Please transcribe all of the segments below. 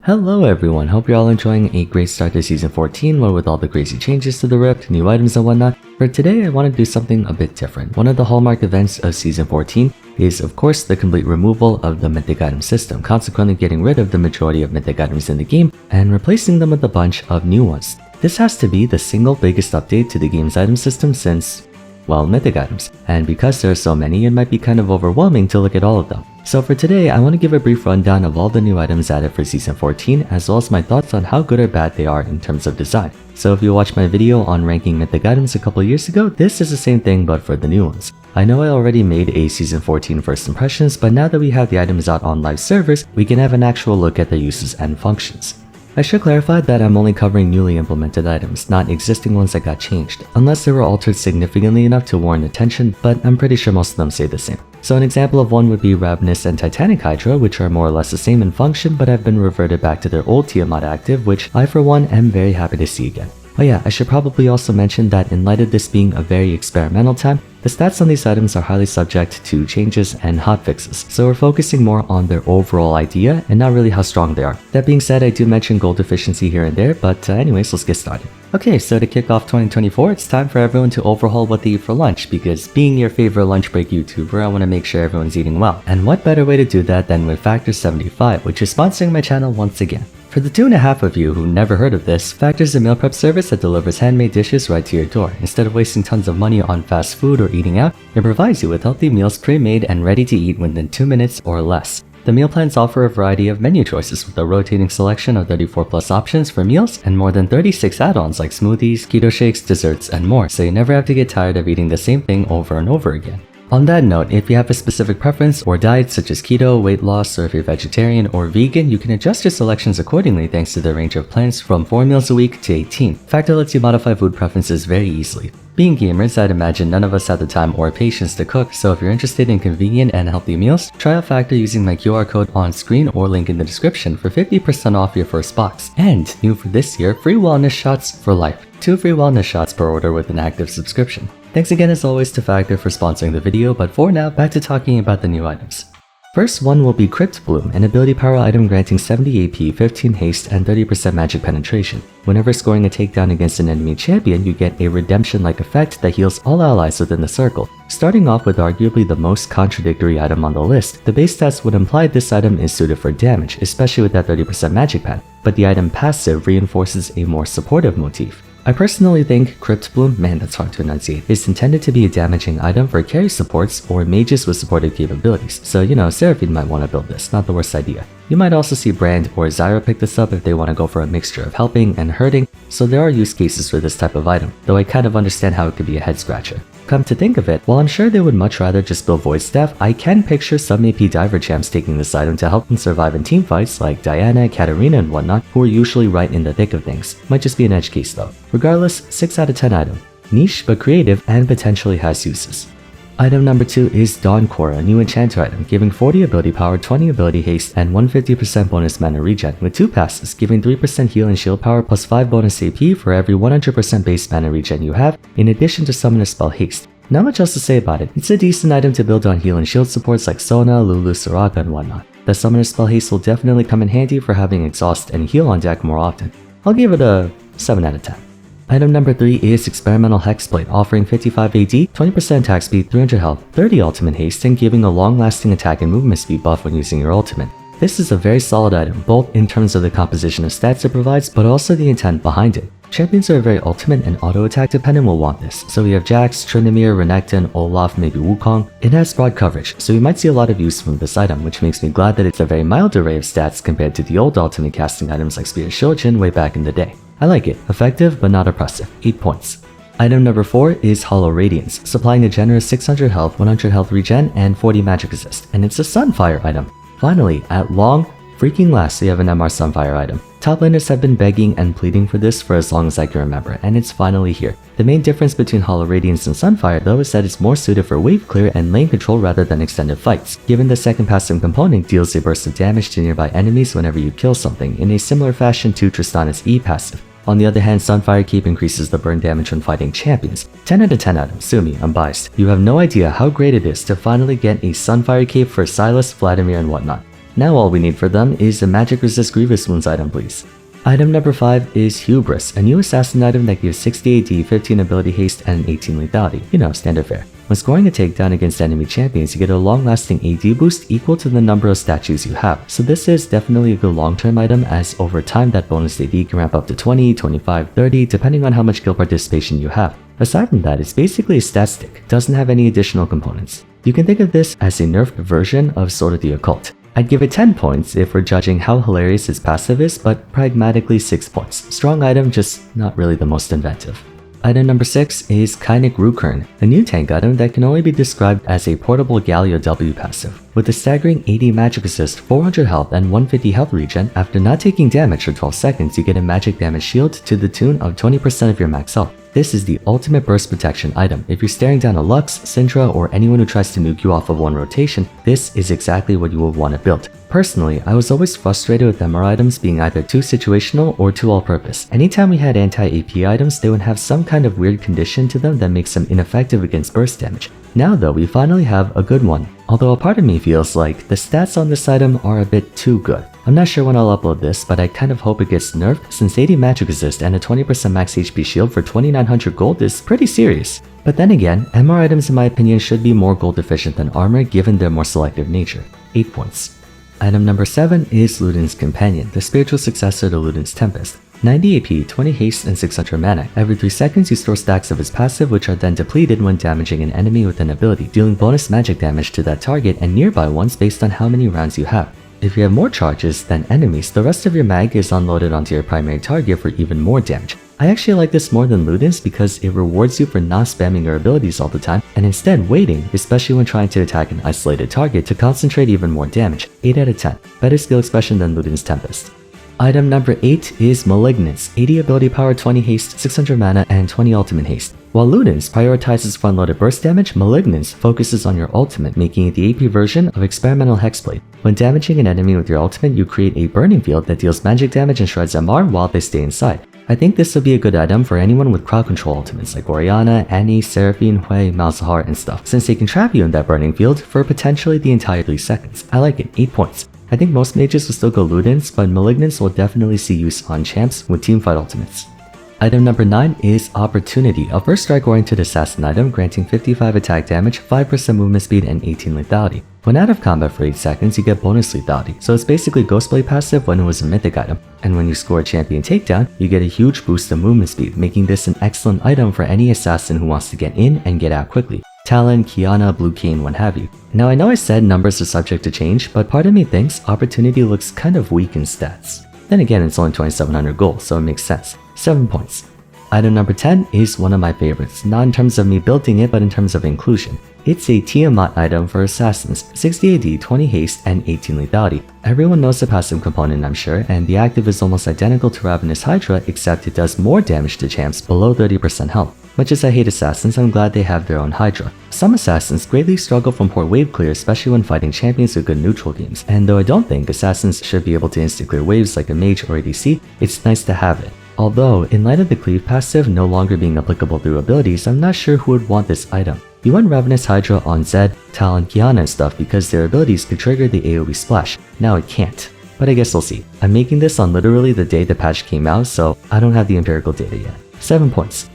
Hello everyone, hope you're all enjoying a great start to Season 14 where with all the crazy changes to the Rift, new items and whatnot. For today I want to do something a bit different. One of the hallmark events of Season 14 is of course the complete removal of the mythic item system, consequently getting rid of the majority of mythic items in the game and replacing them with a bunch of new ones. This has to be the single biggest update to the game's item system since, well, mythic items, and because there are so many it might be kind of overwhelming to look at all of them. So for today, I want to give a brief rundown of all the new items added for Season 14, as well as my thoughts on how good or bad they are in terms of design. So if you watched my video on ranking mythic items a couple years ago, this is the same thing but for the new ones. I know I already made a Season 14 first impressions, but now that we have the items out on live servers, we can have an actual look at their uses and functions. I should clarify that I'm only covering newly implemented items, not existing ones that got changed, unless they were altered significantly enough to warrant attention, but I'm pretty sure most of them stay the same. So an example of one would be Ravenous and Titanic Hydra, which are more or less the same in function but have been reverted back to their old Tiamat active, which I for one am very happy to see again. Oh yeah, I should probably also mention that in light of this being a very experimental time, the stats on these items are highly subject to changes and hotfixes, so we're focusing more on their overall idea and not really how strong they are. That being said, I do mention gold efficiency here and there, but anyways, let's get started. Okay, so to kick off 2024, it's time for everyone to overhaul what they eat for lunch, because being your favorite lunch break YouTuber, I want to make sure everyone's eating well. And what better way to do that than with Factor 75, which is sponsoring my channel once again. For the 2.5 of you who never heard of this, Factor is a meal prep service that delivers handmade dishes right to your door. Instead of wasting tons of money on fast food or eating out, it provides you with healthy meals pre-made and ready to eat within 2 minutes or less. The meal plans offer a variety of menu choices with a rotating selection of 34 plus options for meals and more than 36 add-ons like smoothies, keto shakes, desserts, and more, so you never have to get tired of eating the same thing over and over again. On that note, if you have a specific preference or diet such as keto, weight loss, or if you're vegetarian or vegan, you can adjust your selections accordingly thanks to the range of plans from 4 meals a week to 18. Factor lets you modify food preferences very easily. Being gamers, I'd imagine none of us have the time or patience to cook, so if you're interested in convenient and healthy meals, try out Factor using my QR code on screen or link in the description for 50% off your first box. And, new for this year, free wellness shots for life. 2 free wellness shots per order with an active subscription. Thanks again as always to Factor for sponsoring the video, but for now, back to talking about the new items. First one will be Crypt Bloom, an ability power item granting 70 AP, 15 haste, and 30% magic penetration. Whenever scoring a takedown against an enemy champion, you get a redemption-like effect that heals all allies within the circle. Starting off with arguably the most contradictory item on the list, the base stats would imply this item is suited for damage, especially with that 30% magic pen, but the item passive reinforces a more supportive motif. I personally think Crypt Bloom, man that's hard to enunciate, is intended to be a damaging item for carry supports or mages with supportive capabilities, so Seraphine might want to build this, not the worst idea. You might also see Brand or Zyra pick this up if they want to go for a mixture of helping and hurting, so there are use cases for this type of item, though I kind of understand how it could be a head scratcher. Come to think of it, while I'm sure they would much rather just build Void Staff, I can picture some AP diver champs taking this item to help them survive in teamfights like Diana, Katarina, and whatnot, who are usually right in the thick of things. Might just be an edge case though. Regardless, 6 out of 10 item. Niche but creative and potentially has uses. Item number 2 is Dawn Core, a new enchanter item, giving 40 ability power, 20 ability haste, and 150% bonus mana regen, with 2 passes, giving 3% heal and shield power plus 5 bonus AP for every 100% base mana regen you have, in addition to summoner spell haste. Not much else to say about it. It's a decent item to build on heal and shield supports like Sona, Lulu, Soraka, and whatnot. The summoner spell haste will definitely come in handy for having exhaust and heal on deck more often. I'll give it a 7 out of 10. Item number 3 is Experimental Hexblade, offering 55 AD, 20% attack speed, 300 health, 30 ultimate haste, and giving a long-lasting attack and movement speed buff when using your ultimate. This is a very solid item, both in terms of the composition of stats it provides, but also the intent behind it. Champions are very ultimate and auto-attack dependent will want this, so we have Jax, Tryndamere, Renekton, Olaf, maybe Wukong. It has broad coverage, so we might see a lot of use from this item, which makes me glad that it's a very mild array of stats compared to the old ultimate casting items like Spear Shojin way back in the day. I like it, effective but not oppressive, 8 points. Item number 4 is Hollow Radiance, supplying a generous 600 health, 100 health regen, and 40 magic resist, and it's a Sunfire item. Finally, at long freaking last, we have an MR Sunfire item. Top laners have been begging and pleading for this for as long as I can remember, and it's finally here. The main difference between Hollow Radiance and Sunfire though is that it's more suited for wave clear and lane control rather than extended fights, given the second passive component deals a burst of damage to nearby enemies whenever you kill something, in a similar fashion to Tristana's E passive. On the other hand, Sunfire Cape increases the burn damage when fighting champions. 10 out of 10 items, sue me, I'm biased. You have no idea how great it is to finally get a Sunfire Cape for Sylas, Vladimir, and whatnot. Now all we need for them is a magic resist Grievous Wounds item, please. Item number 5 is Hubris, a new assassin item that gives 60 AD, 15 ability haste, and 18 lethality. You know, standard fare. When scoring a takedown against enemy champions, you get a long-lasting AD boost equal to the number of statues you have. So this is definitely a good long-term item, as over time that bonus AD can ramp up to 20, 25, 30, depending on how much guild participation you have. Aside from that, it's basically a stat stick, doesn't have any additional components. You can think of this as a nerfed version of Sword of the Occult. I'd give it 10 points if we're judging how hilarious its passive is, but pragmatically 6 points. Strong item, just not really the most inventive. Item number 6 is Kynic Rukern, a new tank item that can only be described as a portable Galio W passive. With a staggering 80 magic assist, 400 health, and 150 health regen, after not taking damage for 12 seconds, you get a magic damage shield to the tune of 20% of your max health. This is the ultimate burst protection item. If you're staring down a Lux, Syndra, or anyone who tries to nuke you off of one rotation, this is exactly what you will want to build. Personally, I was always frustrated with MR items being either too situational or too all-purpose. Anytime we had anti-AP items, they would have some kind of weird condition to them that makes them ineffective against burst damage. Now though, we finally have a good one. Although a part of me feels like the stats on this item are a bit too good. I'm not sure when I'll upload this, but I kind of hope it gets nerfed since 80 magic resist and a 20% max HP shield for 2900 gold is pretty serious. But then again, MR items in my opinion should be more gold efficient than armor given their more selective nature. 8 points. Item number 7 is Luden's Companion, the spiritual successor to Luden's Tempest. 90 AP, 20 haste, and 600 mana. Every 3 seconds you store stacks of his passive, which are then depleted when damaging an enemy with an ability, dealing bonus magic damage to that target and nearby ones based on how many rounds you have. If you have more charges than enemies, the rest of your mag is unloaded onto your primary target for even more damage. I actually like this more than Luden's because it rewards you for not spamming your abilities all the time and instead waiting, especially when trying to attack an isolated target, to concentrate even more damage. 8 out of 10. Better skill expression than Luden's Tempest. Item number 8 is Malignance, 80 ability power, 20 haste, 600 mana, and 20 ultimate haste. While Luden's prioritizes front-loaded burst damage, Malignance focuses on your ultimate, making it the AP version of Experimental Hexblade. When damaging an enemy with your ultimate, you create a burning field that deals magic damage and shreds MR while they stay inside. I think this would be a good item for anyone with crowd control ultimates like Orianna, Annie, Seraphine, Hui, Malzahar, and stuff, since they can trap you in that burning field for potentially the entire 3 seconds. I like it, 8 points. I think most mages will still go Luden's, but Malignance will definitely see use on champs with teamfight ultimates. Item number 9 is Opportunity, a first strike oriented assassin item granting 55 attack damage, 5% movement speed, and 18 lethality. When out of combat for 8 seconds, you get bonus lethality, so it's basically Ghostblade passive when it was a mythic item. And when you score a champion takedown, you get a huge boost of movement speed, making this an excellent item for any assassin who wants to get in and get out quickly. Talon, Kiana, Blue Cane, what have you. Now I know I said numbers are subject to change, but part of me thinks Opportunity looks kind of weak in stats. Then again, it's only 2700 gold, so it makes sense. 7 points. Item number 10 is one of my favorites, not in terms of me building it, but in terms of inclusion. It's a Tiamat item for assassins, 60 AD, 20 haste, and 18 lethality. Everyone knows the passive component, I'm sure, and the active is almost identical to Ravenous Hydra, except it does more damage to champs below 30% health. Much as I hate assassins, I'm glad they have their own Hydra. Some assassins greatly struggle from poor wave clear, especially when fighting champions with good neutral games, and though I don't think assassins should be able to insta-clear waves like a mage or ADC, it's nice to have it. Although, in light of the cleave passive no longer being applicable through abilities, I'm not sure who would want this item. You want Ravenous Hydra on Zed, Talon, Kiana and stuff because their abilities could trigger the AoE splash. Now it can't. But I guess we'll see. I'm making this on literally the day the patch came out, so I don't have the empirical data yet. 7 points.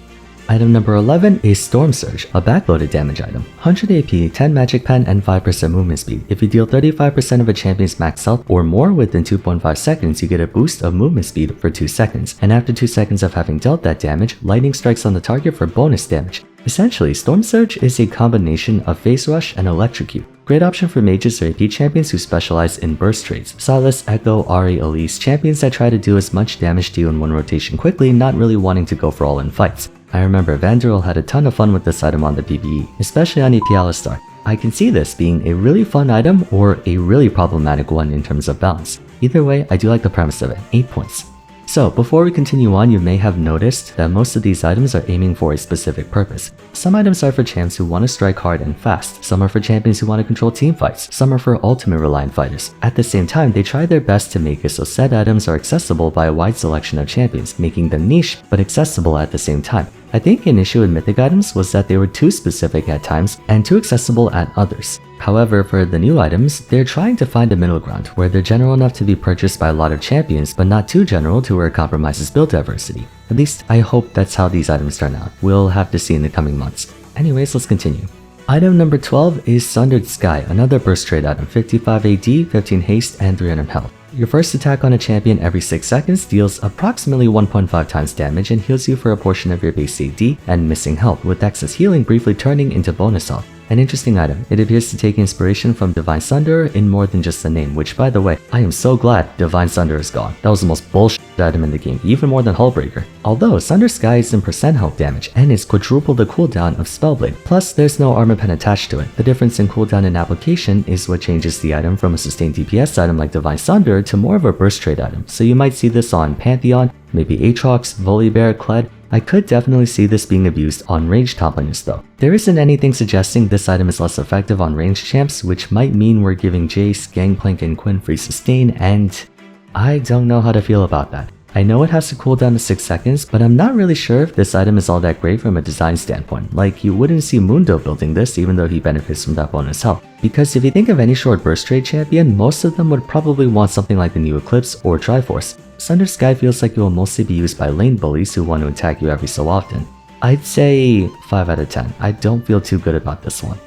Item number 11 is Storm Surge, a backloaded damage item. 100 AP, 10 magic pen, and 5% movement speed. If you deal 35% of a champion's max health or more within 2.5 seconds, you get a boost of movement speed for 2 seconds. And after 2 seconds of having dealt that damage, lightning strikes on the target for bonus damage. Essentially, Storm Surge is a combination of Phase Rush and Electrocute. Great option for mages or AP champions who specialize in burst trades. Silas, Echo, Ahri, Elise, champions that try to do as much damage to you in one rotation quickly, not really wanting to go for all in fights. I remember Vanderil had a ton of fun with this item on the PvE, especially on EP Alistar. I can see this being a really fun item or a really problematic one in terms of balance. Either way, I do like the premise of it. 8 points. So, before we continue on, you may have noticed that most of these items are aiming for a specific purpose. Some items are for champs who want to strike hard and fast, some are for champions who want to control team fights, some are for ultimate reliant fighters. At the same time, they try their best to make it so said items are accessible by a wide selection of champions, making them niche but accessible at the same time. I think an issue with mythic items was that they were too specific at times and too accessible at others. However, for the new items, they're trying to find a middle ground where they're general enough to be purchased by a lot of champions, but not too general to where it compromises build diversity. At least, I hope that's how these items turn out. We'll have to see in the coming months. Anyways, let's continue. Item number 12 is Sundered Sky, another burst trade item, 55 AD, 15 haste, and 300 health. Your first attack on a champion every 6 seconds deals approximately 1.5 times damage and heals you for a portion of your base AD and missing health, with excess healing briefly turning into bonus health. An interesting item. It appears to take inspiration from Divine Sunder in more than just the name, which by the way, I am so glad Divine Sunder is gone. That was the most bullshit item in the game, even more than Hullbreaker. Although Sunder Sky is in percent health damage and is quadruple the cooldown of Spellblade, plus there's no armor pen attached to it. The difference in cooldown and application is what changes the item from a sustained DPS item like Divine Sunder to more of a burst trade item, so you might see this on Pantheon, maybe Aatrox, Volibear, Kled. I could definitely see this being abused on ranged top laners though. There isn't anything suggesting this item is less effective on ranged champs, which might mean we're giving Jace, Gangplank, and Quinn free sustain, and I don't know how to feel about that. I know it has to cool down to 6 seconds, but I'm not really sure if this item is all that great from a design standpoint. Like, you wouldn't see Mundo building this even though he benefits from that bonus health. Because if you think of any short burst trade champion, most of them would probably want something like the new Eclipse or Triforce. Sundered Sky feels like it will mostly be used by lane bullies who want to attack you every so often. I'd say 5 out of 10. I don't feel too good about this one.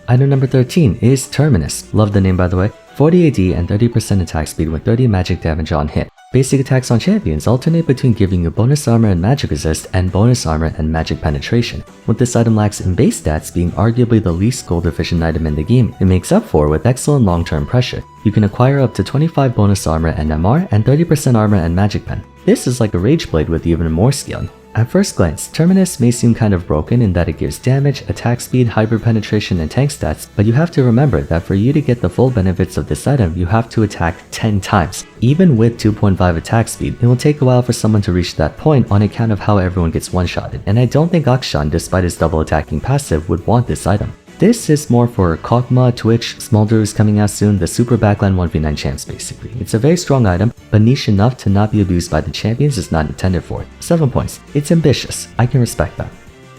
Item number 13 is Terminus. Love the name by the way. 40 AD and 30% attack speed with 30 magic damage on hit. Basic attacks on champions alternate between giving you bonus armor and magic resist and bonus armor and magic penetration. What this item lacks in base stats being arguably the least gold efficient item in the game, it makes up for with excellent long-term pressure. You can acquire up to 25 bonus armor and MR and 30% armor and magic pen. This is like a Rage Blade with even more scaling. At first glance, Terminus may seem kind of broken in that it gives damage, attack speed, hyper penetration, and tank stats, but you have to remember that for you to get the full benefits of this item, you have to attack 10 times. Even with 2.5 attack speed, it will take a while for someone to reach that point on account of how everyone gets one-shotted, and I don't think Akshan, despite his double attacking passive, would want this item. This is more for Kog'Maw, Twitch, Smolder is coming out soon, the super backline 1v9 champs basically. It's a very strong item, but niche enough to not be abused by the champions is not intended for it. 7 points. It's ambitious. I can respect that.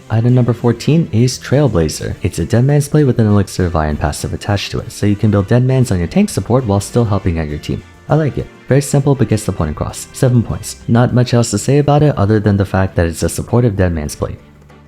Item number 14 is Trailblazer. It's a Deadman's Blade with an Elixir of Iron passive attached to it, so you can build Deadmans on your tank support while still helping out your team. I like it. Very simple but gets the point across. 7 points. Not much else to say about it other than the fact that it's a supportive Deadman's Blade.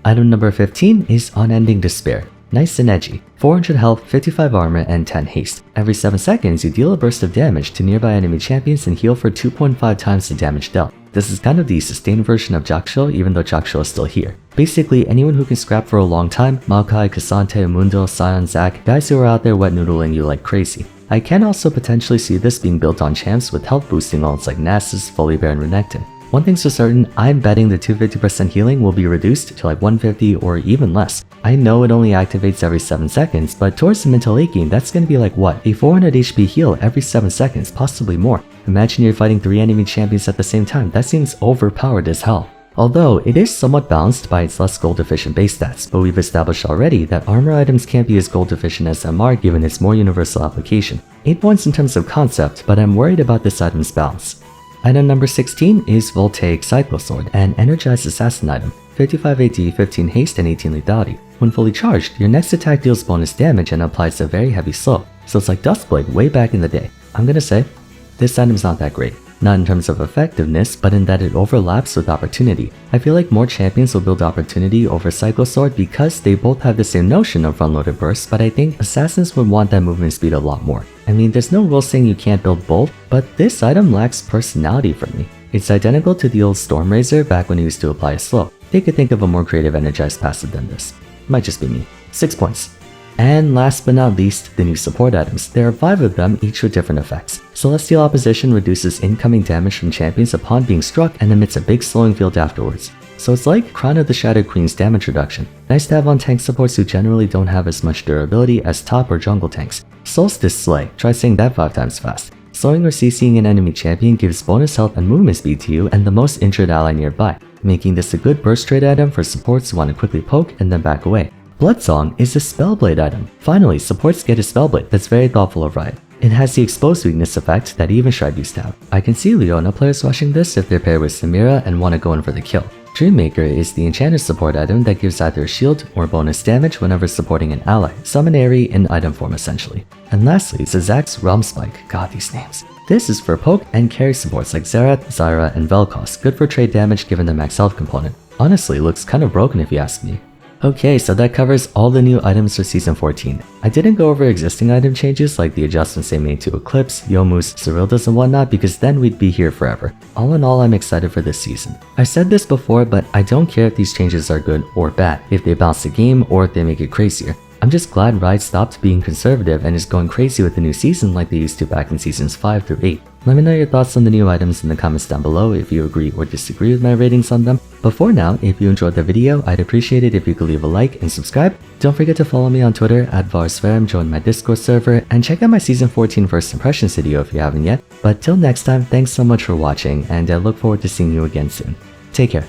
Item number 15 is Unending Despair. Nice and edgy. 400 health, 55 armor, and 10 haste. Every 7 seconds, you deal a burst of damage to nearby enemy champions and heal for 2.5 times the damage dealt. This is kind of the sustained version of Jak'Sho, even though Jak'Sho is still here. Basically, anyone who can scrap for a long time, Maokai, Cassante, Mundo, Sion, Zac, guys who are out there wet noodling you like crazy. I can also potentially see this being built on champs with health boosting ults like Nasus, Volibear, and Renekton. One thing's for certain, I'm betting the 250% healing will be reduced to like 150 or even less. I know it only activates every 7 seconds, but towards the mid to late game, that's gonna be like what? A 400 HP heal every 7 seconds, possibly more. Imagine you're fighting 3 enemy champions at the same time, that seems overpowered as hell. Although, it is somewhat balanced by its less gold efficient base stats, but we've established already that armor items can't be as gold efficient as MR given its more universal application. 8 points in terms of concept, but I'm worried about this item's balance. Item number 16 is Voltaic Cyclosword, an energized assassin item. 55 AD, 15 haste, and 18 lethality. When fully charged, your next attack deals bonus damage and applies a very heavy slow, so it's like Duskblade way back in the day. I'm gonna say, this item's not that great. Not in terms of effectiveness, but in that it overlaps with opportunity. I feel like more champions will build opportunity over Cyclosword because they both have the same notion of front-loaded bursts, but I think assassins would want that movement speed a lot more. I mean, there's no rule saying you can't build both, but this item lacks personality for me. It's identical to the old Stormrazor back when he used to apply a slow. They could think of a more creative energized passive than this. Might just be me. 6 points. And last but not least, the new support items. There are 5 of them, each with different effects. Celestial Opposition reduces incoming damage from champions upon being struck and emits a big slowing field afterwards. So it's like Crown of the Shattered Queen's damage reduction. Nice to have on tank supports who generally don't have as much durability as top or jungle tanks. Solstice Slay, try saying that 5 times fast. Slowing or CCing an enemy champion gives bonus health and movement speed to you and the most injured ally nearby, making this a good burst trade item for supports who want to quickly poke and then back away. Bloodsong is a Spellblade item. Finally, supports get a Spellblade that's very thoughtful of Riot. It has the exposed weakness effect that even Shred used to have. I can see Leona players rushing this if they're paired with Samira and want to go in for the kill. Dreammaker is the enchanted support item that gives either a shield or bonus damage whenever supporting an ally, summon Aerie in item form essentially. And lastly, Zazak's Realm Spike, god these names. This is for poke and carry supports like Xerath, Zyra, and Vel'Koz, good for trade damage given the max health component. Honestly, looks kinda broken if you ask me. Okay, so that covers all the new items for Season 14. I didn't go over existing item changes like the adjustments they made to Eclipse, Youmuu's, Cyrilda's and whatnot because then we'd be here forever. All in all, I'm excited for this season. I've said this before, but I don't care if these changes are good or bad, if they bounce the game or if they make it crazier. I'm just glad Riot stopped being conservative and is going crazy with the new season like they used to back in Seasons 5 through 8. Let me know your thoughts on the new items in the comments down below if you agree or disagree with my ratings on them. But for now, if you enjoyed the video, I'd appreciate it if you could leave a like and subscribe. Don't forget to follow me on Twitter at Vars, join my Discord server, and check out my Season 14 First Impressions video if you haven't yet. But till next time, thanks so much for watching, and I look forward to seeing you again soon. Take care.